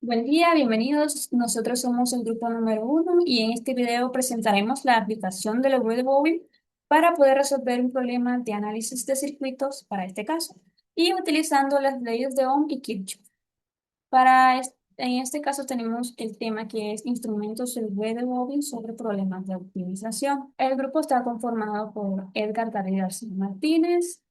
Buen día, bienvenidos. Nosotros somos el grupo número uno y en este video presentaremos la aplicación de la web de Bowen para poder resolver un problema de análisis de circuitos para este caso y utilizando las leyes de Ohm y Kirchhoff. En este caso tenemos el tema que es instrumentos del web de Bowen sobre problemas de optimización. El grupo está conformado por Edgar Darío García Martínez,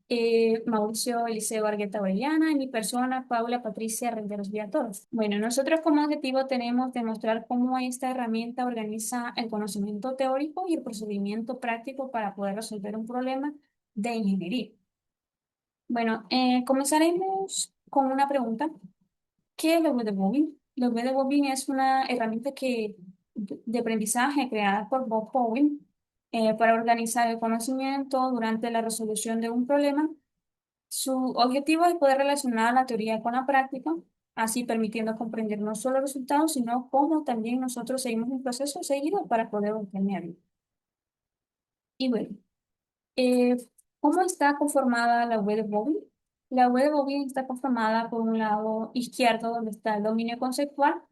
Mauricio Eliseo Argueta Orellana y mi persona, Paula Patricia Renderos Villatoro. Bueno, nosotros como objetivo tenemos demostrar cómo esta herramienta organiza el conocimiento teórico y el procedimiento práctico para poder resolver un problema de ingeniería. Bueno, comenzaremos con una pregunta. ¿Qué es la web de Bobbin? La web de Bobbin es una herramienta de aprendizaje creada por Bob Bowen para organizar el conocimiento durante la resolución de un problema. Su objetivo es poder relacionar la teoría con la práctica, así permitiendo comprender no solo los resultados, sino cómo también nosotros seguimos un proceso seguido para poder obtenerlo. Y bueno, eh, ¿cómo está conformada la web de Bobbin? La web de Bobbin está conformada por un lado izquierdo, donde está el dominio conceptual,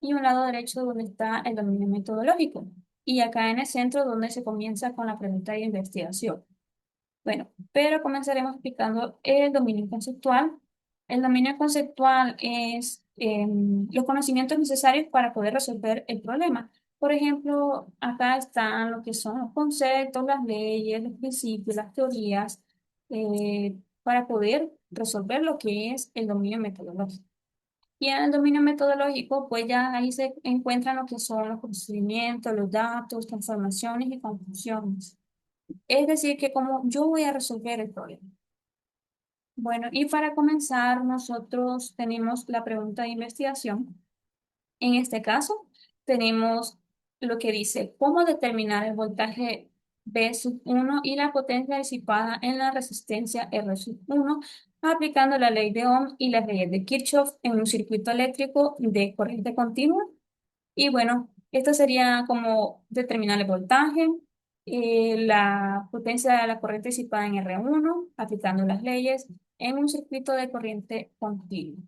y un lado derecho donde está el dominio metodológico. Y acá en el centro donde se comienza con la pregunta de investigación. Bueno, pero comenzaremos explicando el dominio conceptual. El dominio conceptual es los conocimientos necesarios para poder resolver el problema. Por ejemplo, acá están lo que son los conceptos, las leyes, los principios, las teorías, para poder resolver lo que es el dominio metodológico. Y en el dominio metodológico, pues ya ahí se encuentran lo que son los procedimientos, los datos, transformaciones y conclusiones. Es decir, que como yo voy a resolver el problema. Bueno, y para comenzar, nosotros tenemos la pregunta de investigación. En este caso, tenemos lo que dice, ¿cómo determinar el voltaje V sub 1 y la potencia disipada en la resistencia R sub 1 aplicando la ley de Ohm y las leyes de Kirchhoff en un circuito eléctrico de corriente continua? Y bueno, esto sería como determinar el voltaje, la potencia de la corriente disipada en R1 aplicando las leyes en un circuito de corriente continua.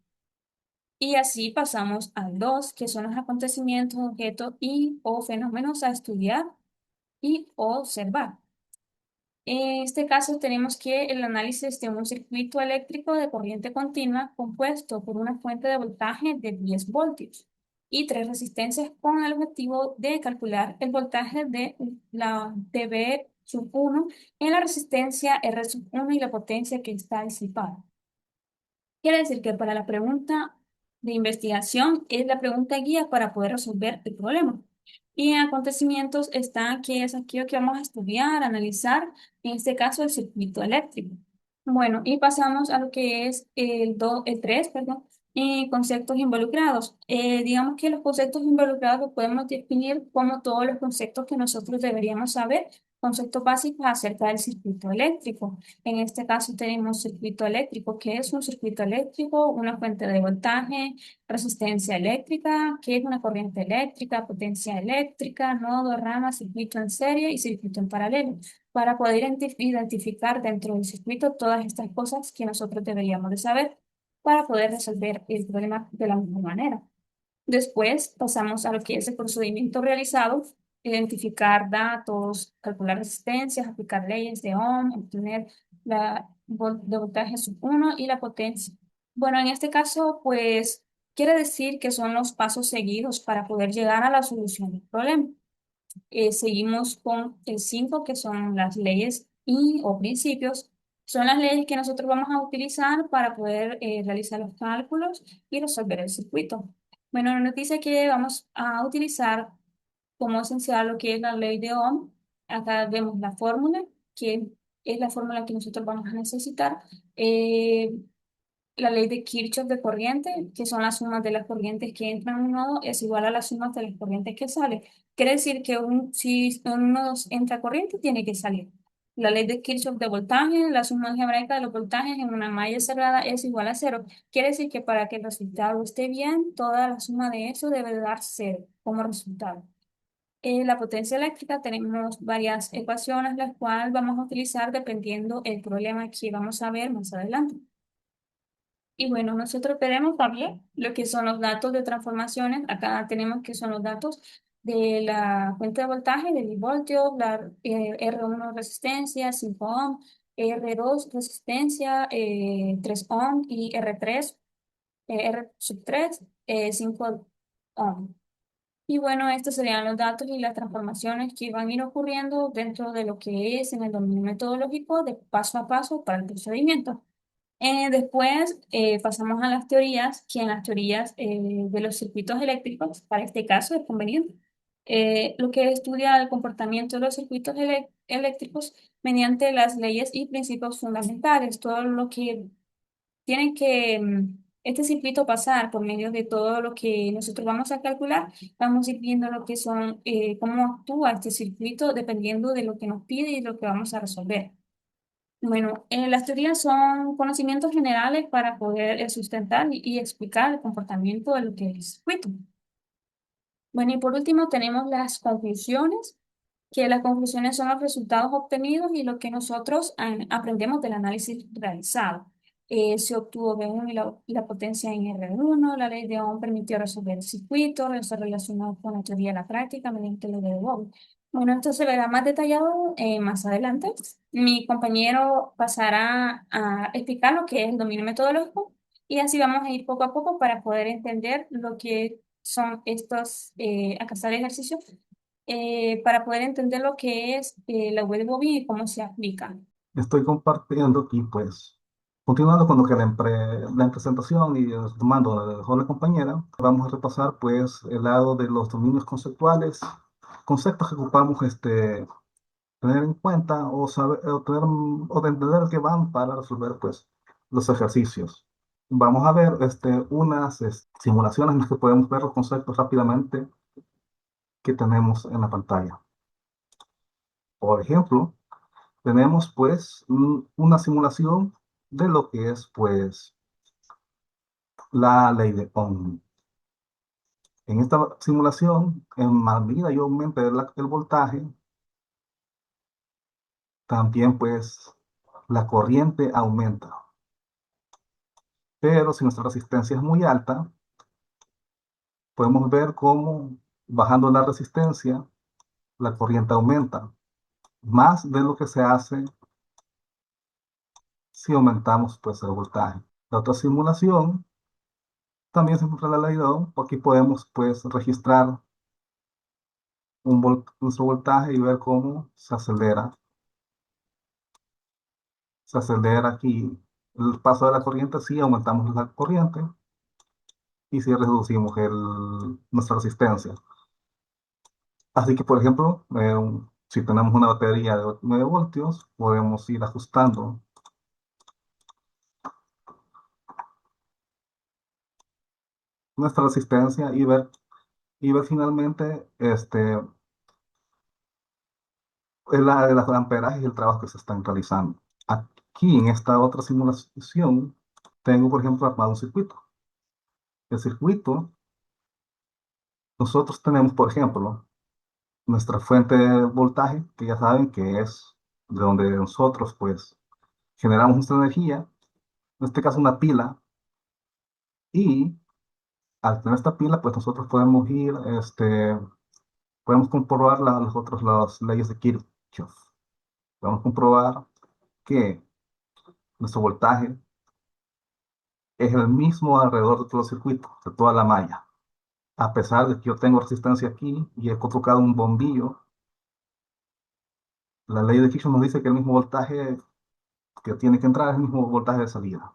Y así pasamos al 2, que son los acontecimientos, objetos y o fenómenos a estudiar y o observar. En este caso tenemos que el análisis de un circuito eléctrico de corriente continua compuesto por una fuente de voltaje de 10 voltios y tres resistencias con el objetivo de calcular el voltaje de la dB sub 1 en la resistencia R sub 1 y la potencia que está disipada. Quiere decir que para la pregunta de investigación es la pregunta guía para poder resolver el problema. Y en acontecimientos está que es aquello que vamos a estudiar, analizar, en este caso el circuito eléctrico. Bueno, y pasamos a lo que es el 3, perdón, conceptos involucrados. Digamos que los conceptos involucrados los podemos definir como todos los conceptos que nosotros deberíamos saber, conceptos básicos acerca del circuito eléctrico. En este caso tenemos circuito eléctrico. ¿Qué es un circuito eléctrico? Una fuente de voltaje, resistencia eléctrica, ¿qué es una corriente eléctrica? Potencia eléctrica, nodo, rama, circuito en serie y circuito en paralelo. Para poder identificar dentro del circuito todas estas cosas que nosotros deberíamos de saber para poder resolver el problema de la misma manera. Después pasamos a lo que es el procedimiento realizado, identificar datos, calcular resistencias, aplicar leyes de Ohm, obtener de voltaje sub 1 y la potencia. Bueno, en este caso, pues quiere decir que son los pasos seguidos para poder llegar a la solución del problema. Seguimos con el 5 que son las leyes y o principios. Son las leyes que nosotros vamos a utilizar para poder realizar los cálculos y resolver el circuito. Bueno, nos dice que vamos a utilizar como esencial lo que es la ley de Ohm. Acá vemos la fórmula, que es la fórmula que nosotros vamos a necesitar. Eh, la ley de Kirchhoff de corriente, que son las sumas de las corrientes que entran en un nodo, es igual a las sumas de las corrientes que salen. Quiere decir que si en un nodo entra corriente, tiene que salir. La ley de Kirchhoff de voltaje, la suma algebraica de los voltajes en una malla cerrada es igual a cero. Quiere decir que para que el resultado esté bien, toda la suma de eso debe dar cero como resultado. La potencia eléctrica tenemos varias ecuaciones, las cuales vamos a utilizar dependiendo el problema que vamos a ver más adelante. Y bueno, nosotros veremos también lo que son los datos de transformaciones. Acá tenemos que son los datos de la fuente de voltaje, de milivoltios, la R1 resistencia, 5 ohm, R2 resistencia, 3 ohm y R3, R sub 3, 5 ohm. Y bueno, estos serían los datos y las transformaciones que van a ir ocurriendo dentro de lo que es en el dominio metodológico de paso a paso para el procedimiento. Después pasamos a las teorías, que en las teorías de los circuitos eléctricos, para este caso es conveniente, lo que estudia el comportamiento de los circuitos eléctricos mediante las leyes y principios fundamentales, todo lo que tiene que este circuito pasar por medio de todo lo que nosotros vamos a calcular, vamos a ir viendo lo que son, cómo actúa este circuito dependiendo de lo que nos pide y lo que vamos a resolver. Bueno, las teorías son conocimientos generales para poder sustentar y explicar el comportamiento de lo que es el circuito. Bueno, y por último tenemos las conclusiones, que las conclusiones son los resultados obtenidos y lo que nosotros aprendemos del análisis realizado. Se obtuvo B1 y la potencia en R1, la ley de Ohm permitió resolver el circuito, eso relacionado con la teoría de la práctica mediante la ley de Ohm. Bueno, esto se verá más detallado más adelante. Mi compañero pasará a explicar lo que es el dominio metodológico y así vamos a ir poco a poco para poder entender lo que son estos, acá está el ejercicio, para poder entender lo que es la web de Bobby y cómo se aplica. Estoy compartiendo aquí, pues, continuando con lo que la presentación y tomando la dejó la compañera, vamos a repasar, pues, el lado de los dominios conceptuales, conceptos que ocupamos tener en cuenta o saber, o de entender que van para resolver, pues, los ejercicios. Vamos a ver unas simulaciones en las que podemos ver los conceptos rápidamente que tenemos en la pantalla. Por ejemplo, tenemos pues una simulación de lo que es pues la ley de Ohm. En esta simulación, en medida yo aumente el voltaje, también pues la corriente aumenta. Pero si nuestra resistencia es muy alta, podemos ver cómo bajando la resistencia, la corriente aumenta, más de lo que se hace si aumentamos pues el voltaje. La otra simulación también se encuentra la ley de Ohm, aquí podemos pues registrar nuestro voltaje y ver cómo se acelera aquí el paso de la corriente si aumentamos la corriente y si reducimos nuestra resistencia. Así que, por ejemplo, si tenemos una batería de 9 voltios, podemos ir ajustando nuestra resistencia y ver finalmente el amperaje y el trabajo que se están realizando. Aquí en esta otra simulación tengo, por ejemplo, armado un circuito. El circuito, nosotros tenemos, por ejemplo, nuestra fuente de voltaje, que ya saben que es de donde nosotros, pues, generamos nuestra energía, en este caso una pila, y al tener esta pila, pues nosotros podemos podemos comprobar las leyes de Kirchhoff. Podemos comprobar que nuestro voltaje es el mismo alrededor de todo el circuito, de toda la malla. A pesar de que yo tengo resistencia aquí y he colocado un bombillo, la ley de Kirchhoff nos dice que el mismo voltaje que tiene que entrar es el mismo voltaje de salida.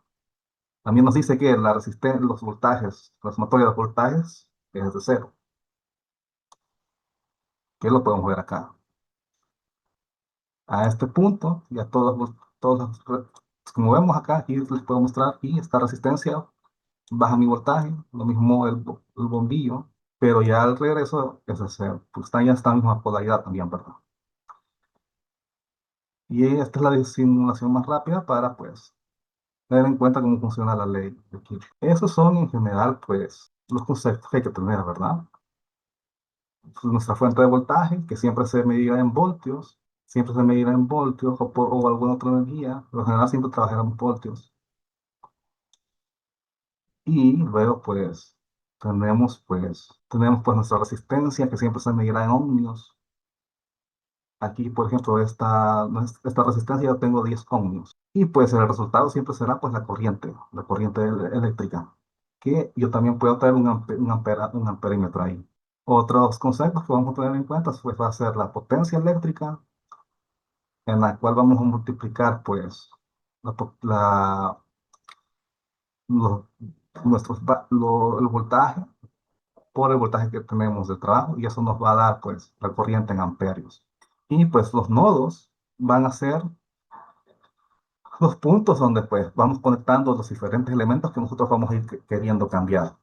También nos dice que la resistencia, los voltajes, la sumatoria de los voltajes es de cero, que lo podemos ver acá. A este punto, ya como vemos acá, aquí les puedo mostrar aquí esta resistencia, baja mi voltaje, lo mismo el bombillo, pero ya al regreso es de cero, pues está ya esta misma polaridad también, ¿verdad? Y esta es la simulación más rápida para, pues, tener en cuenta cómo funciona la ley de Kirchhoff. Esos son en general, pues, los conceptos que hay que tener, ¿verdad? Nuestra fuente de voltaje, que siempre se medirá en voltios, siempre se medirá en voltios o alguna otra energía, pero en general siempre trabajará en voltios. Y luego tenemos pues nuestra resistencia que siempre se medirá en ohmios. Aquí, por ejemplo, esta resistencia yo tengo 10 ohmios. Y pues el resultado siempre será pues la corriente eléctrica, que yo también puedo tener un amperímetro ahí. Otros conceptos que vamos a tener en cuenta pues va a ser la potencia eléctrica, en la cual vamos a multiplicar pues la, po- la- los, el voltaje por el voltaje que tenemos de trabajo, y eso nos va a dar pues la corriente en amperios. Y pues los nodos van a ser los puntos donde pues vamos conectando los diferentes elementos que nosotros vamos a ir queriendo cambiar.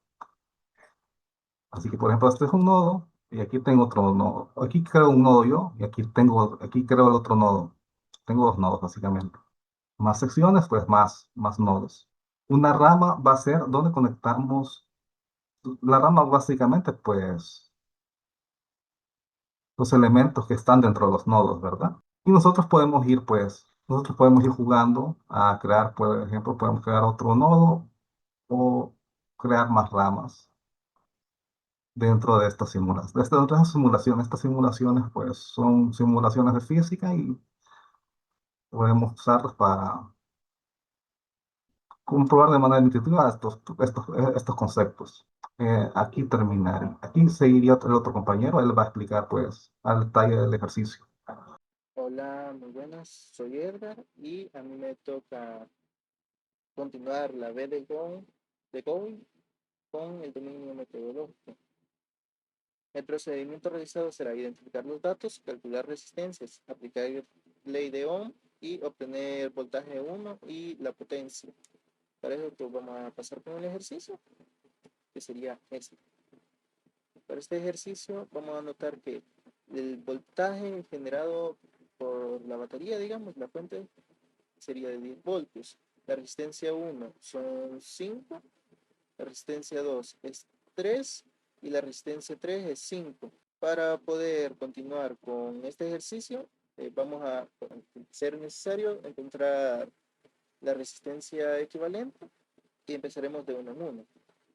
Así que por ejemplo este es un nodo y aquí tengo otro nodo. Aquí creo un nodo yo y aquí creo el otro nodo. Tengo dos nodos básicamente. Más secciones, pues más nodos. Una rama va a ser donde conectamos, la rama básicamente pues los elementos que están dentro de los nodos, ¿verdad? Y nosotros podemos ir jugando a crear, por ejemplo, podemos crear otro nodo o crear más ramas dentro de estas simulaciones pues son simulaciones de física y podemos usarlas para comprobar de manera intuitiva estos conceptos. Aquí terminaré. Aquí seguiría el otro compañero, él va a explicar pues al detalle del ejercicio. Hola, muy buenas, soy Edgar y a mí me toca continuar la B de Go con el dominio metodológico. El procedimiento realizado será identificar los datos, calcular resistencias, aplicar ley de Ohm y obtener voltaje 1 y la potencia. Para eso pues, vamos a pasar con el ejercicio, que sería este. Para este ejercicio vamos a notar que el voltaje generado por la batería, digamos, la fuente sería de 10 voltios. La resistencia 1 son 5, la resistencia 2 es 3 y la resistencia 3 es 5. Para poder continuar con este ejercicio, vamos a ser necesario encontrar la resistencia equivalente y empezaremos de uno en uno.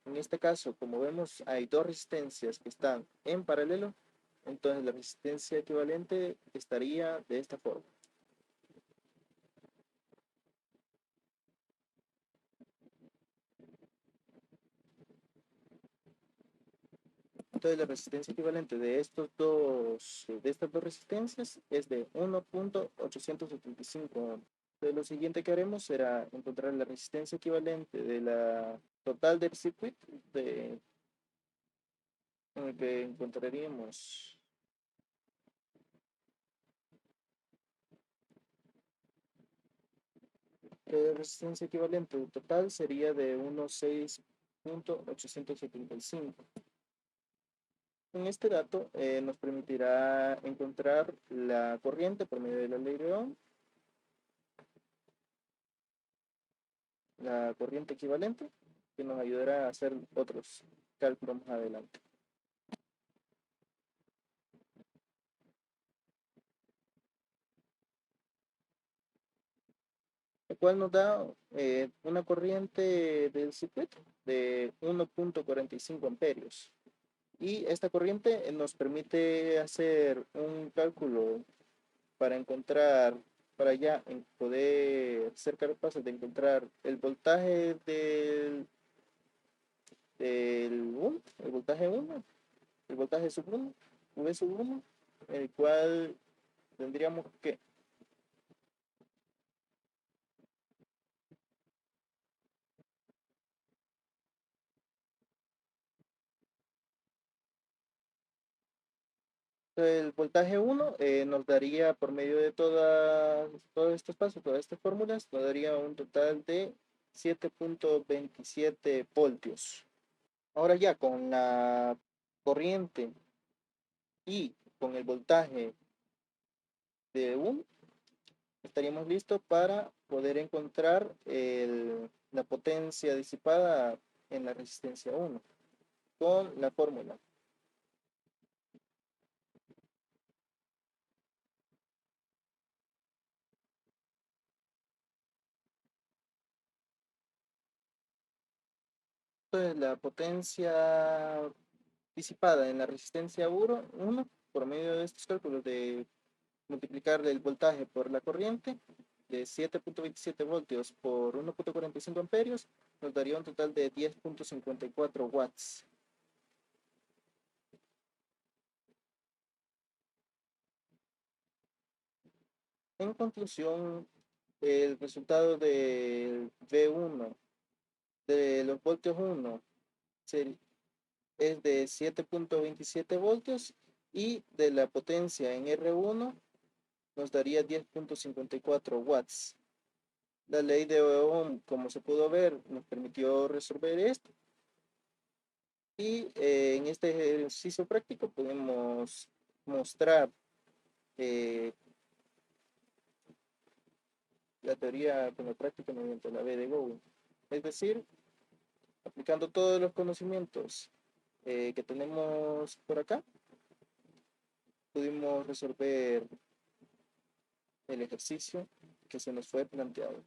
En este caso, como vemos, hay dos resistencias que están en paralelo, entonces la resistencia equivalente estaría de esta forma. Entonces la resistencia equivalente de estas dos resistencias es de 1.875 ohms. Entonces lo siguiente que haremos será encontrar la resistencia equivalente de la total del circuito, en el que encontraríamos la resistencia equivalente total sería de 16.875. Con este dato nos permitirá encontrar la corriente por medio de la ley de Ohm, la corriente equivalente, que nos ayudará a hacer otros cálculos más adelante. El cual nos da una corriente del circuito de 1.45 amperios. Y esta corriente nos permite hacer un cálculo para encontrar, para ya poder ser capaces de encontrar el voltaje el voltaje 1, el voltaje sub 1, V sub 1, el cual tendríamos que el voltaje 1 nos daría por medio de todos estos pasos, todas estas fórmulas, nos daría un total de 7.27 voltios. Ahora ya con la corriente y con el voltaje de 1, estaríamos listos para poder encontrar la potencia disipada en la resistencia 1 con la fórmula. Entonces, la potencia disipada en la resistencia 1 por medio de estos cálculos de multiplicar el voltaje por la corriente de 7.27 voltios por 1.45 amperios nos daría un total de 10.54 watts. En conclusión, el resultado del V1 de los voltios 1 es de 7.27 voltios y de la potencia en R1 nos daría 10.54 watts. La ley de Ohm, como se pudo ver, nos permitió resolver esto. Y en este ejercicio práctico podemos mostrar la teoría con la práctica mediante la B de Bowen. Es decir, aplicando todos los conocimientos que tenemos por acá, pudimos resolver el ejercicio que se nos fue planteado.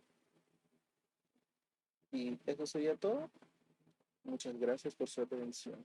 Y eso sería todo. Muchas gracias por su atención.